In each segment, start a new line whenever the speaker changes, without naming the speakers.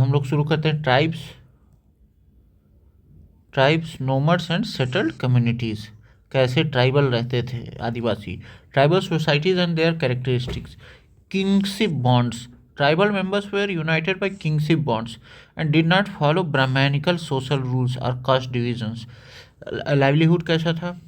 हम लोग शुरू करते हैं tribes nomads and settled communities. कैसे ट्राइबल रहते थे आदिवासी। Tribal societies and their characteristics. Kinship bonds. Tribal members were united by kinship bonds and did not follow Brahmanical social rules और कास्ट डिविजन्स। लाइवलीहुड कैसा था।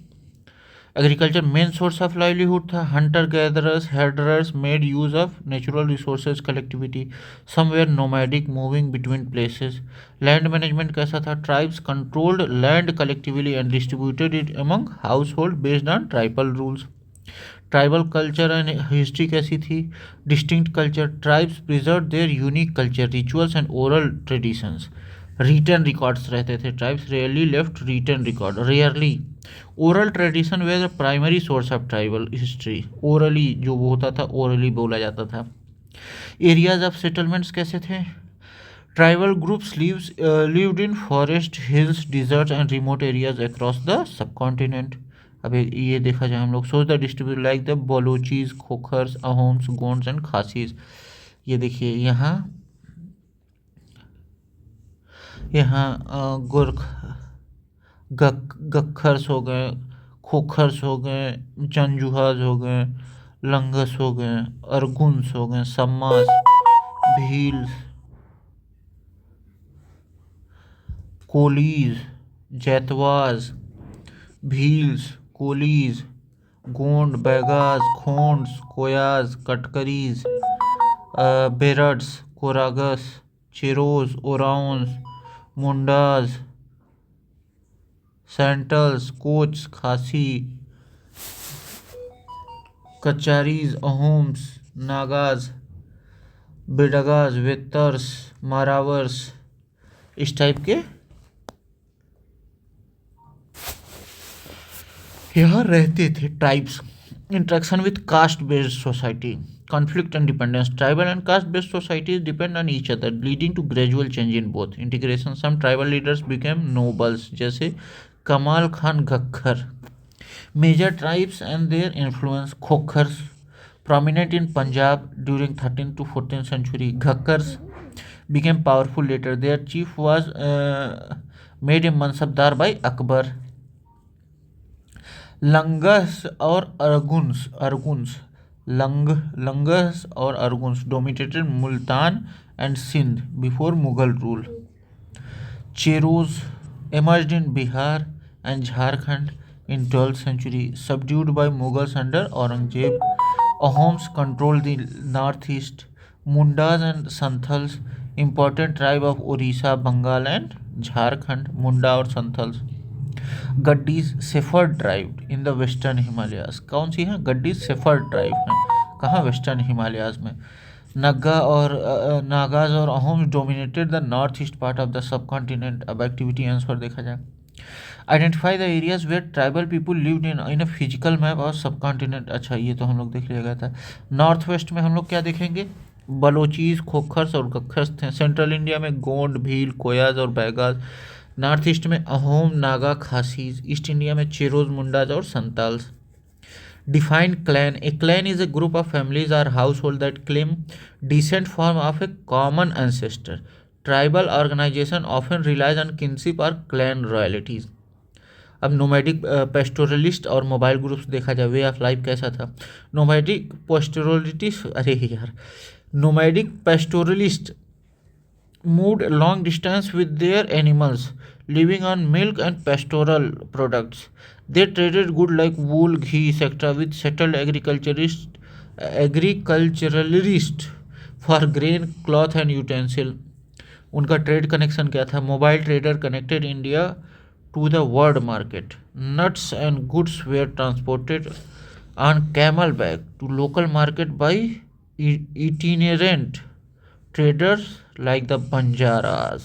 Agriculture main source of livelihood था। Hunter gatherers herders made use of natural resources collectivity. Some were nomadic moving between places. Land management कैसा था। Tribes controlled land collectively and distributed it among household based on tribal rules. Tribal culture and history कैसी थी। Distinct culture. Tribes preserve their unique culture rituals and oral traditions. Written records रहते थे। Tribes rarely left written record. Rarely oral tradition were the primary source of tribal history. Orally जो वो होता था orally बोला जाता था। एरियाज ऑफ सेटलमेंट्स कैसे थे। Tribal groups lived in forest hills deserts and remote areas across the subcontinent। अब ये देखा जाए हम लोग सोच the distribute like the Balochis Khokhars Ahoms Gonds and Khasis. ये देखिए यहाँ गुरख गखर्स हो गए खोखर्स हो गए चंजुहाज हो गए लंगस हो गए अरगुन्स हो गए सम्मास भील कोलीज जैतवाज भील्स कोलीज गोंड बैगाज खोंड्स कोयाज कटकरीज बेरड्स कोरागस चिरोज ओराउंस मुंडाज सेंटल्स कोच खासी कचारीज अहोम्स नागाज बिडगाज वेतर्स मारावर्स इस टाइप के यहाँ रहते थे tribes. Interaction with caste based society conflict and dependence. Tribal and caste based societies depend on each other, leading to gradual change in both. Integration. Some tribal leaders became nobles जैसे Kamal Khan Gakkhar. Major tribes and their influence. Khokhars prominent in Punjab during 13th to 14th century. Ghakkars became powerful later. Their chief was made a mansabdar by Akbar. Lungs और अर्गुन्स lungs और अर्गुन्स dominated Multan and Sindh before Mughal rule. Cheros emerged in Bihar and Jharkhand in 12th century, subdued by Mughals under Aurangzeb. Ahoms controlled the northeast. Mundas and Santhals, important tribe of Orissa, Bengal and Jharkhand. Munda और Santhals. Gaddis shepherd tribe in the western Himalayas. कौन सी हैं गड्डीज shepherd tribe हैं कहाँ western Himalayas में। नागाज और Ahoms dominated the north east part of the subcontinent. अब activity answer देखा जाए। Identify the areas where tribal people lived in a physical map और सब कॉन्टिनेंट। अच्छा ये तो हम लोग देख लिया गया था। नॉर्थ वेस्ट में हम लोग क्या देखेंगे बलोचीज खोखर्स और गखर्स थे। सेंट्रल इंडिया में गोंड भील कोयाज और बैगाज। नॉर्थ ईस्ट में अहोम नागा खासीज। ईस्ट इंडिया में चेरोज मुंडाज और Santals. Define clan. A clan is a group of families or household that claim descent from of a common ancestor. Tribal organisation often relies on kinship और clan loyalties. अब nomadic pastoralist और mobile groups देखा जाए। Way of life कैसा था। Nomadic pastoralist moved long distance with their animals, living on milk and pastoral products. They traded goods like wool, ghee, etc. with settled agriculturalists for grain, cloth and utensil. उनका trade connection क्या था। Mobile trader connected India to the world market. Nuts and goods were transported on camelback to local market by itinerant traders like the Banjaras.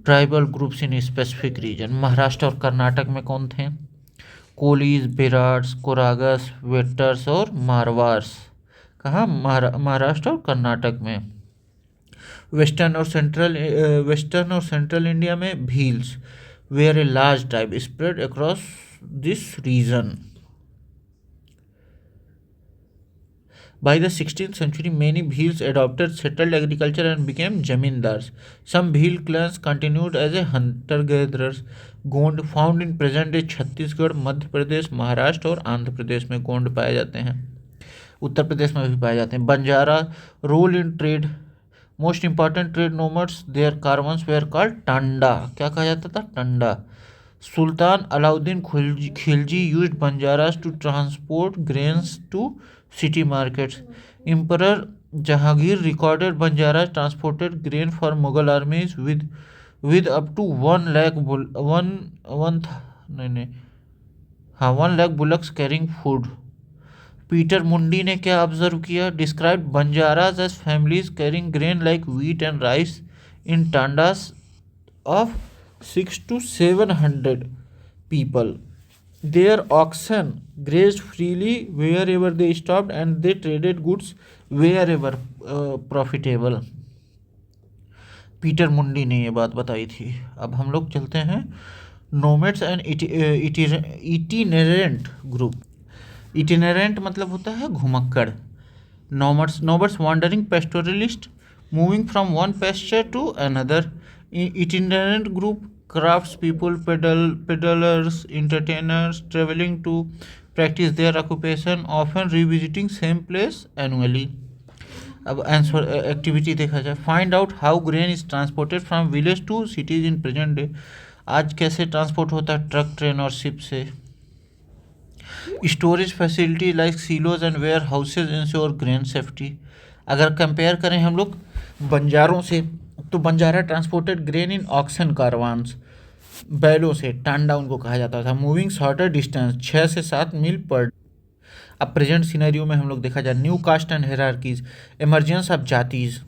Tribal groups in specific region. Maharashtra और कर्नाटक में कौन थे कोलीज बिराड्स कोरागस waiters और मारवार्स। कहाँ महाराष्ट्र और कर्नाटक में। वेस्टर्न और central India में Bhils were a large tribe spread across this region. By the 16th century, many Bhils adopted settled agriculture and became zamindars. Some Bhil clans continued as a hunter-gatherers. Gond found in present day Chhattisgarh, Madhya Pradesh, Maharashtra और आंध्र प्रदेश में गोंड पाए जाते हैं। उत्तर प्रदेश में भी पाए जाते हैं। Banjara role in trade, most important trade nomads, their caravans were called Tanda. क्या कहा जाता था? Tanda. Sultan Alauddin Khilji used Banjaras to transport grains to city markets. Emperor Jahangir recorded Banjaras transported grain for Mughal armies with up to 1 lakh bullocks carrying food. Peter Mundy ने क्या observe किया? Describe Banjaras as families carrying grain like wheat and rice in Tandas of 600 to 700 people. Their oxen grazed freely wherever they stopped and they traded goods wherever profitable. Peter Mundy ने ये बात बताई थी। अब हम लोग चलते हैं nomads and itinerant group. Itinerant मतलब होता है घुमक्कड़। Nomads wandering pastoralist moving from one pasture to another. Itinerant group craftspeople, peddlers, entertainers traveling to practice their occupation, often revisiting same place annually. अब आंसर एक्टिविटी देखा जाए। Find out how grain is transported from village to cities in present day. आज कैसे transport होता है? Truck, train और ship से। Storage facility like silos and warehouses ensure grain safety. अगर कंपेयर करें हम लोग बंजारों से, तो Banjara transported grain in oxen caravans, बैलों से। टांडा उनको कहा जाता था। मूविंग शॉर्टर डिस्टेंस 6 से 7 मील पर। अब प्रेजेंट सिनेरियो में हम लोग देखा जाए, new caste and hierarchies, emergence of jatis.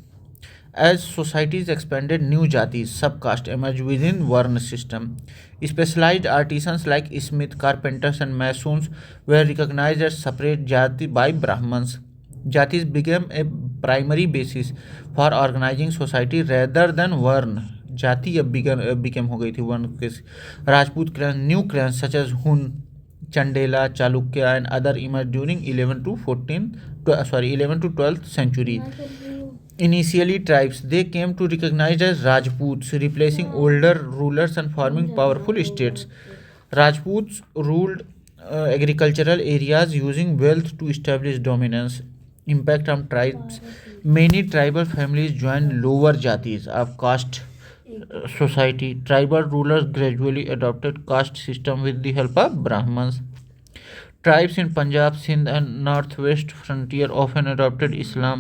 As societies expanded, new jatis, sub caste emerge within varna system. Specialised artisans like smith, carpenters and masons were recognised as separate jati by Brahmans. Jatis became a primary basis for organising society rather than varna. Jati अब became हो गई थी वर्ण के। Rajput clan, new clan such as Hun, Chandela, Chalukya and other emerge during 11 to 12th century. Initially tribes, they came to recognize as Rajputs, replacing older rulers and forming powerful states. Rajputs ruled agricultural areas using wealth to establish dominance. Impact on tribes, many tribal families joined lower jatis of caste society. Tribal rulers gradually adopted caste system with the help of Brahmins. Tribes in Punjab, Sindh and northwest frontier often adopted Islam,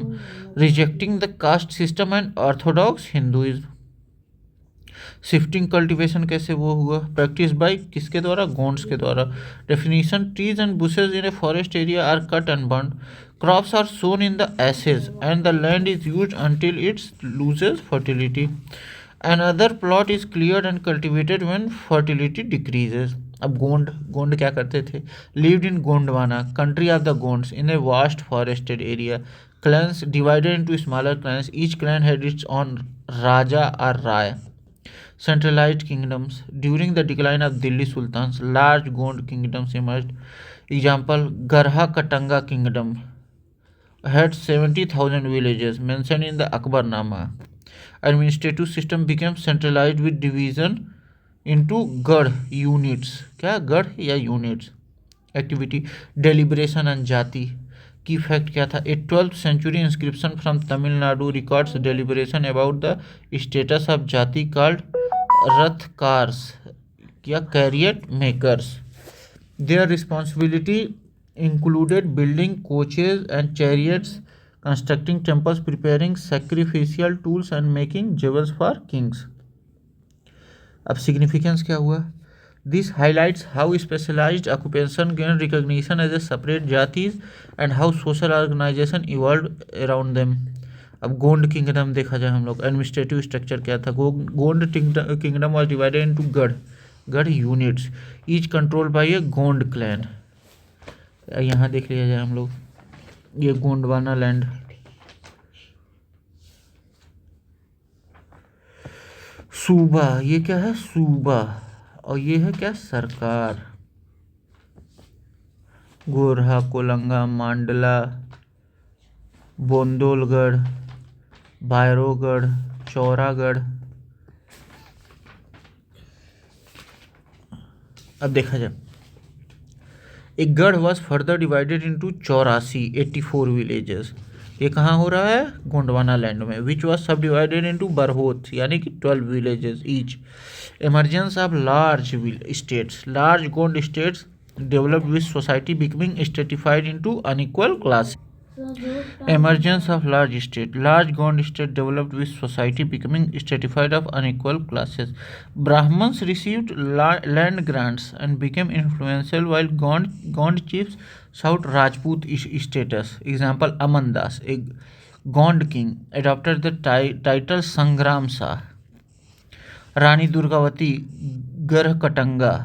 rejecting the caste system and orthodox Hinduism. Shifting cultivation कैसे वो हुआ? Practice by किसके द्वारा? गोंड्स के द्वारा। Definition, trees and bushes in a forest area are cut and burn, crops are sown in the ashes and the land is used until it loses fertility. Another plot is cleared and cultivated when fertility decreases. अब गोंड क्या करते थे? lived in Gondwana, country of the Gonds, in a vast forested area. Clans divided into smaller clans. Each clan had its own raja or raya. Centralized kingdoms. During the decline of Delhi Sultans, large Gond kingdoms emerged. Example, Garha Katanga kingdom had 70,000 villages mentioned in the Akbarnama. Administrative system became centralized with division into Garh units. क्या गढ़ या units? Activity, deliberation and जाति की fact क्या था? ए 12th century inscription from Tamil Nadu records deliberation about the status of जाति called रथकार्स या chariot makers. Their responsibility included building coaches and chariots, constructing temples, preparing sacrificial tools and making jewels for kings. अब significance क्या हुआ? This highlights how specialized occupation gained recognition as a separate jatis and how social organization evolved around them. अब Gond kingdom देखा जाए हम लोग, administrative structure क्या था? Gond kingdom was divided into garh units, each control by a Gond clan. यहाँ देख लिया जाए हम लोग, ये गोंडवाना लैंड, सूबा, ये क्या है? सूबा. और ये है क्या? सरकार. गोरहा, कोलंगा, मांडला, बोंदोलगढ़, बायरोगढ़, चौरागढ़। अब देखा जाए, एक गढ़ was further divided into 84 villages. ये कहाँ हो रहा है? गोंडवाना लैंड में। विच वॉज सब डिवाइडेड इंटू बरहोत, यानी कि 12 villages each. Emergence of large states, large Gond states developed with society becoming stratified into unequal class. Emergence of large state. Large Gond state developed with society becoming stratified of unequal classes. Brahmins received land grants and became influential, while Gond chiefs sought Rajput status. Example: Aman Das, a Gond king, adopted the title Sangram Shah. Rani Durgavati, Garhkatanga,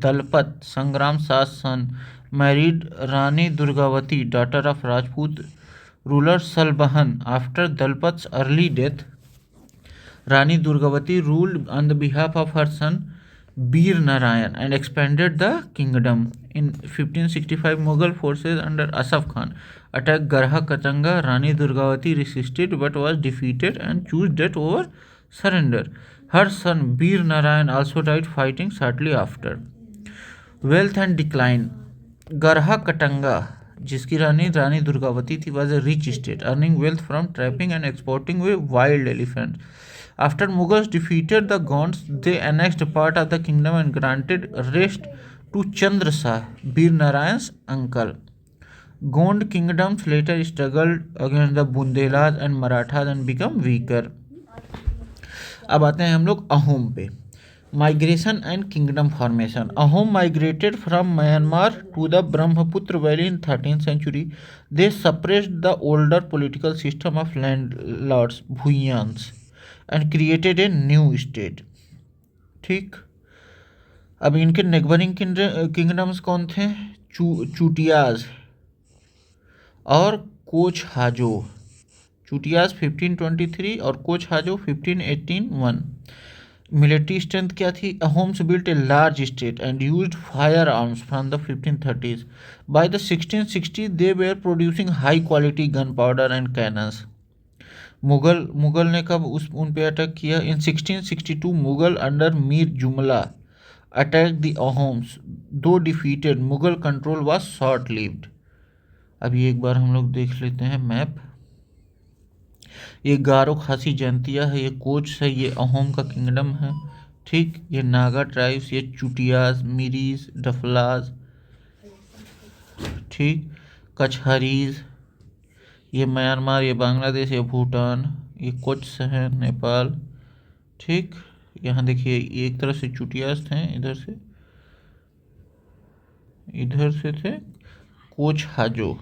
Dalpat, Sangram Shah's son, married Rani Durgavati, daughter of Rajput ruler Salbahan. After Dalpat's early death, Rani Durgavati ruled on the behalf of her son Bir Narayan and expanded the kingdom. In 1565, Mughal forces under Asaf Khan attacked Garha Katanga. Rani Durgavati resisted but was defeated and chose death over surrender. Her son Bir Narayan also died fighting shortly after. Wealth and decline. Garha Katanga, जिसकी रानी दुर्गावती थी, was a rich state, earning wealth from trapping and exporting wild elephants. After Mughals defeated the Gonds, they annexed part of the kingdom and granted rest to Chandra Shah, Bir Narayan's uncle. Gond kingdoms later struggled against the Bundelas and Marathas and become weaker. अब आते हैं हम लोग अहोम पे। Migration and kingdom formation. Ahom migrated from Myanmar to the Brahmaputra valley in 13th century. They suppressed the older political system of land lords Bhuiyans and created a new state. ठीक, अब इनके neighbouring kingdoms कौन थे? चूटियाज और कोच हाजो। चूटियाज 1523 और कोच हाजो 1581। Military strength क्या थी? Ahoms built a large state and used firearms from the 1530s. By the 1660 they were producing high quality gunpowder and cannons. Mughal ने कब उन पे अटैक किया? इन 1662 मुगल अंडर मीर जुमला अटैक द अहोम्स, दो defeated. Mughal control was short lived. अभी एक बार हम लोग देख लेते हैं मैप। ये गारो खासी जयंतिया है, ये कोच है, ये अहोम का किंगडम है। ठीक, ये नागा ट्राइब्स, ये चुटियाज, मिरीज, डफलाज, ठीक, कछहरीज, ये म्यांमार, ये बांग्लादेश, ये भूटान, ये कोच है नेपाल। ठीक, यहाँ देखिए एक तरफ से चुटियाज थे, इधर से थे कोच हाजो।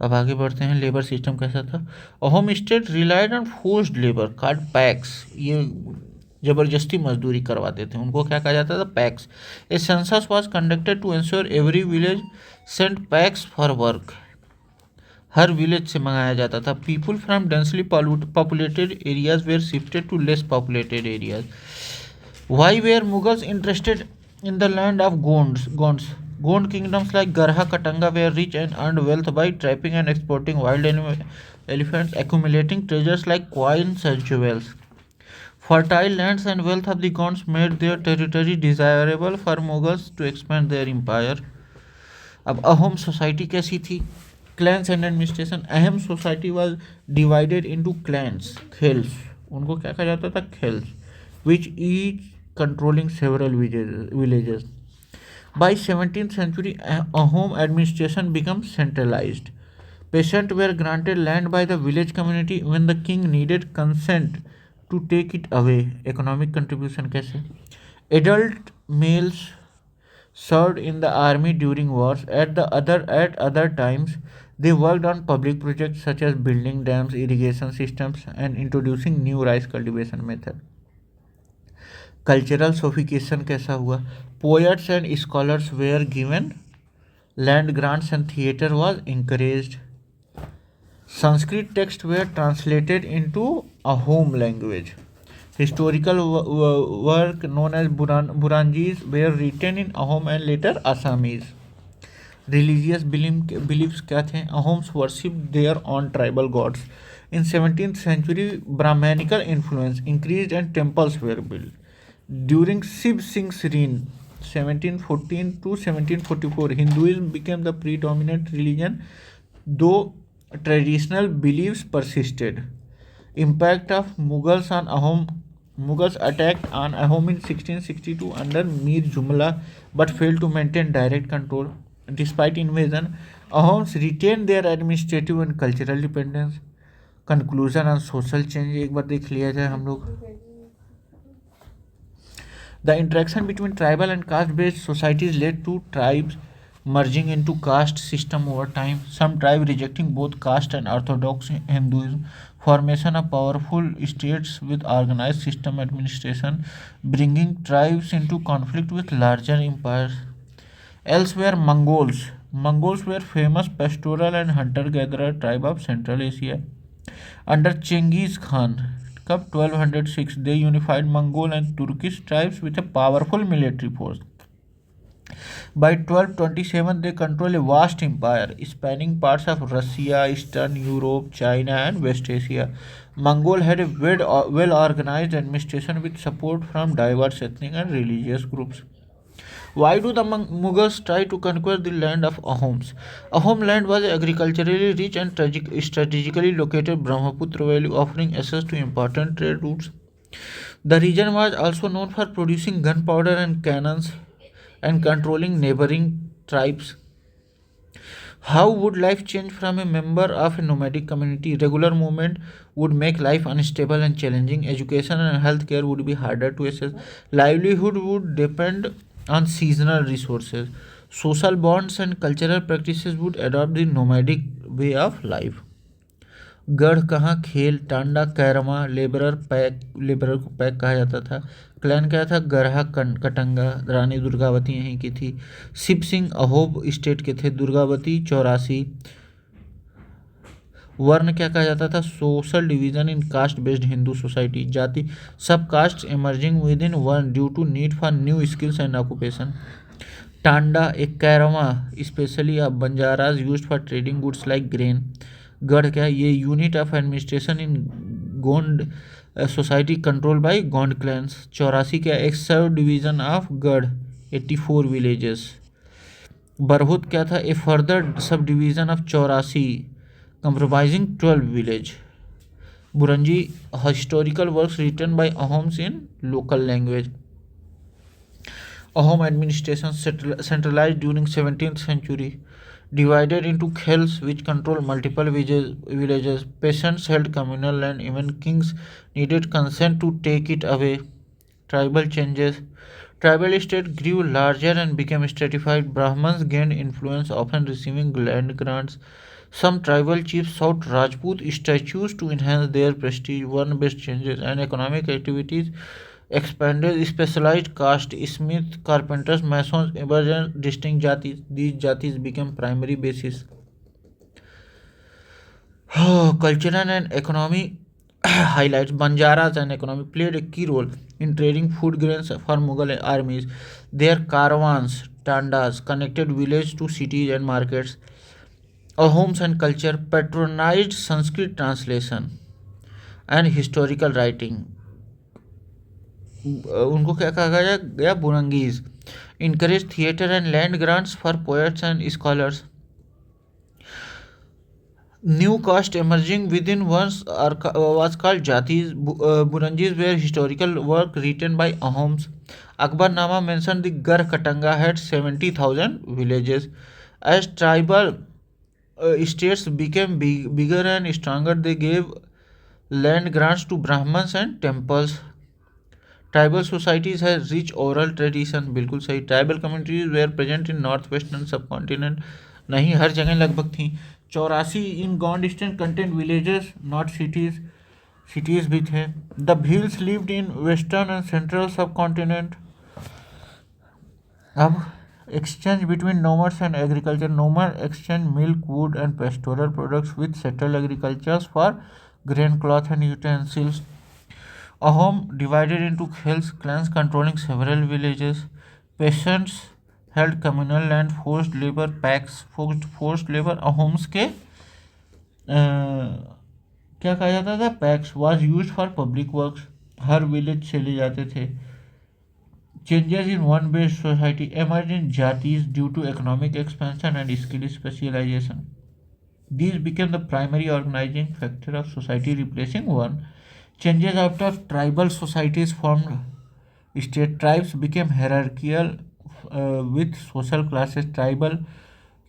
अब आगे बढ़ते हैं। लेबर सिस्टम कैसा था? Ahom state relied on forced labour card PACS. ये जबरदस्ती मजदूरी करवाते थे, उनको क्या कहा जाता था? Paiks. A census was conducted to ensure every village sent paiks for work. हर विलेज से मंगाया जाता था. People from densely populated areas were shifted to less populated areas. Why were Mughals interested in the land of Gonds? Gond kingdoms like Garha Katanga were rich and earned wealth by trapping and exporting wild elephants, accumulating treasures like coins and jewels. Fertile lands and wealth of the Gonds made their territory desirable for Mughals to expand their empire. अब Ahom society कैसी थी? Clans and administration. Ahom society was divided into clans, khels. उनको क्या कहा जाता था? Khels, which each controlling several villages. By 17th century, Ahom administration became centralized. Peasants were granted land by the village community when the king needed consent to take it away. Economic contribution कैसे? Adult males served in the army during wars. At other times, they worked on public projects such as building dams, irrigation systems, and introducing new rice cultivation method. Cultural sophistication कैसा हुआ? Poets and scholars were given land grants and theatre was encouraged. Sanskrit text were translated into Ahom language. Historical work known as Buranjis were written in Ahom and later Assamese. Religious beliefs क्या थे? Ahoms worshipped their own tribal gods. In 17th century, Brahmanical influence increased and temples were built. During Sib Singh's reign, 1714 to 1744, Hinduism became the predominant religion, though traditional beliefs persisted. Impact of Mughals on Ahom. Mughals attacked on Ahom in 1662 under Mir Jumla but failed to maintain direct control. Despite invasion, Ahoms retained their administrative and cultural independence. Conclusion on social change एक बार देख लिया जाए हम लोग. The interaction between tribal and caste-based societies led to tribes merging into caste system over time. Some tribes rejecting both caste and orthodox Hinduism. Formation of powerful states with organized system administration, bringing tribes into conflict with larger empires. Elsewhere, Mongols. Mongols were famous pastoral and hunter-gatherer tribe of Central Asia. Under Chengiz Khan, Cup 1206, they unified Mongol and Turkish tribes with a powerful military force. By 1227, they controlled a vast empire spanning parts of Russia, Eastern Europe, China, and West Asia. Mongol had a well organized administration with support from diverse ethnic and religious groups. Why do the Mughals try to conquer the land of Ahoms? Ahom land was agriculturally rich and strategically located Brahmaputra Valley, offering access to important trade routes. The region was also known for producing gunpowder and cannons and controlling neighboring tribes. How would life change from a member of a nomadic community? Regular movement would make life unstable and challenging. Education and healthcare would be harder to access. Livelihood would depend on seasonal resources. Social bonds and cultural practices would adopt the nomadic way of life. गढ़ कहाँ खेल Tanda कैरमा labourer को pack कहा जाता था. Clan क्या था? Garha Katanga. Rani Durgavati यहीं की थी. शिव सिंह अहोब स्टेट के थे. दुर्गावती 84. वर्ण क्या कहा जाता था? Social division in caste based Hindu society. Jati sub caste emerging within varna due to need for new skills and occupation. Tanda एक caravan specially of Banjaras used for trading goods like grain. Garh क्या? ये unit of administration in Gond society control by Gond clans. 84 क्या? एक sub division of गढ़ 84 villages. Barhut क्या था? A further subdivision of 84 comprising 12 village. Buranji historical works written by Ahoms in local language. Ahom administration centralized during 17th century, divided into khels which control multiple villages. Peasants held communal land. Even kings needed consent to take it away. Tribal changes. Tribal state grew larger and became stratified. Brahmins gained influence, often receiving land grants. Some tribal chiefs sought Rajput statues to enhance their prestige. Wर्ण-based changes and economic activities expanded. Specialized caste, smiths, carpenters, masons emerged distinct jatis. These jatis became primary basis. Cultural and economy highlights. Banjaras and economy played a key role in trading food grains for Mughal armies. Their caravans, tandas, connected villages to cities and markets. Ahoms and culture patronized Sanskrit translation and historical writing. उनको क्या कहा गया? बुरंगीज. Encouraged theatre and land grants for poets and scholars. New caste emerging within was called jatis. Buranjis were historical work written by Ahoms. Akbarnama mentioned the Gar Katanga had 70,000 villages. As tribal states became bigger and stronger, they gave land grants to Brahmins and temples. Tribal societies had rich oral tradition. बिल्कुल सही. Tribal communities were present in northwestern subcontinent. नहीं, हर जगह लगभग थी. 84 in Gond Eastern contained villages, not cities. Cities भी थे. The Bhils lived in western and central subcontinent. अब exchange between nomads and agriculture. Nomad exchange milk, wood and pastoral products with settled agricultures for grain, cloth and utensils. Ahom divided into Khels clans controlling several villages. Peasants held communal land, forced labor packs, forced labor Ahoms के क्या कहा जाता था, PACS was used for public works, her village चले जाते थे. Changes in one-based society emerged in jatis due to economic expansion and skill specialization. These became the primary organizing factor of society, replacing one. Changes after tribal societies formed. State tribes became hierarchical with social classes. Tribal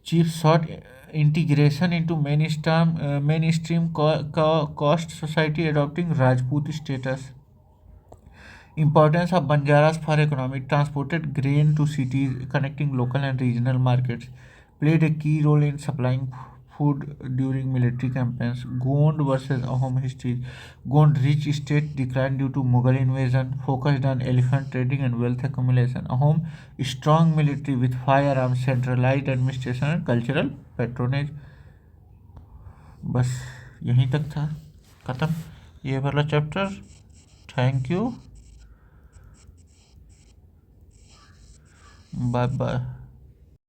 chiefs sought integration into mainstream caste society, adopting Rajput status. Importance of Banjaras for economy: transported grain to cities, connecting local and regional markets, played a key role in supplying food during military campaigns. Gond versus Ahom history: Gond rich state declined due to Mughal invasion, focused on elephant trading and wealth accumulation. Ahom strong military with firearms, centralized administration and cultural patronage. बस यहीं तक था, ख़त्म ये वाला chapter. Thank you, bye bye.